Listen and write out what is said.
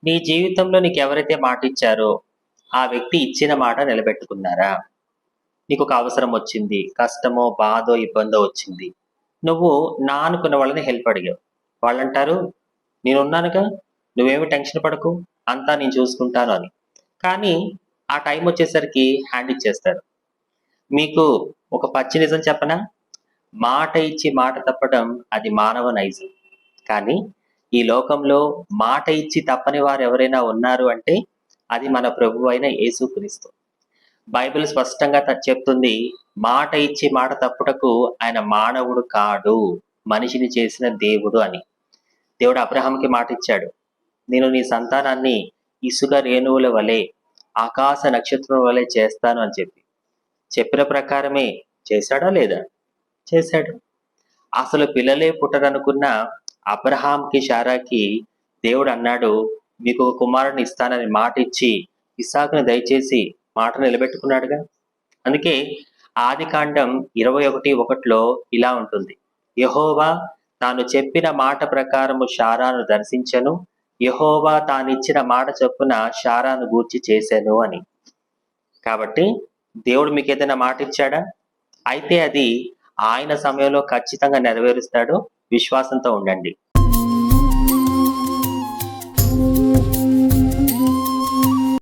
నీ జీవితంలో నీకు ఎవరైతే మాట ఇచ్చారో ఆ వ్యక్తి ఇచ్చిన మాట నిలబెట్టుకున్నారా? నీకు ఒక అవసరం వచ్చింది, కష్టమో బాధో ఇబ్బందో వచ్చింది, నువ్వు నా అనుకున్న వాళ్ళని హెల్ప్ అడిగావు. వాళ్ళంటారు, నేనున్నానుగా, నువ్వేమి టెన్షన్ పడకు, అంతా నేను చూసుకుంటాను అని. కానీ ఆ టైం వచ్చేసరికి హ్యాండ్ ఇచ్చేస్తారు. మీకు ఒక పచ్చి నిజం చెప్పనా? మాట ఇచ్చి మాట తప్పడం అది మానవ నైజం. కానీ ఈ లోకంలో మాట ఇచ్చి తప్పని వారు ఎవరైనా ఉన్నారు అంటే అది మన ప్రభువు అయిన యేసుక్రీస్తు. బైబిల్ స్పష్టంగా చెప్తుంది, మాట ఇచ్చి మాట తప్పుటకు ఆయన మానవుడు కాడు, మనిషిని చేసిన దేవుడు అని. దేవుడు అబ్రహాంకి మాట ఇచ్చాడు, నేను నీ సంతానాన్ని ఇసుక రేణువుల వలె, ఆకాశ నక్షత్రం వలె చేస్తాను అని చెప్పిన ప్రకారమే చేశాడా లేదా? చేశాడు. అసలు పిల్లలే పుట్టరనుకున్న అబ్రహాంకి, శారాకి దేవుడు అన్నాడు, మీకు ఒక కుమారుని ఇస్తానని మాట ఇచ్చి ఇస్సాకుని దయచేసి మాట నిలబెట్టుకున్నాడుగా. అందుకే ఆదికాండం 21:1 ఇలా ఉంటుంది, యెహోవా తాను చెప్పిన మాట ప్రకారము శారాను దర్శించెను, యెహోవా తానిచ్చిన మాట చొప్పున శారాను గూర్చి చేశాను అని. కాబట్టి దేవుడు మీకు ఏదైనా మాట ఇచ్చాడా? అయితే అది ఆయన సమయంలో ఖచ్చితంగా నెరవేరుస్తాడు. విశ్వాసంతో ఉండండి.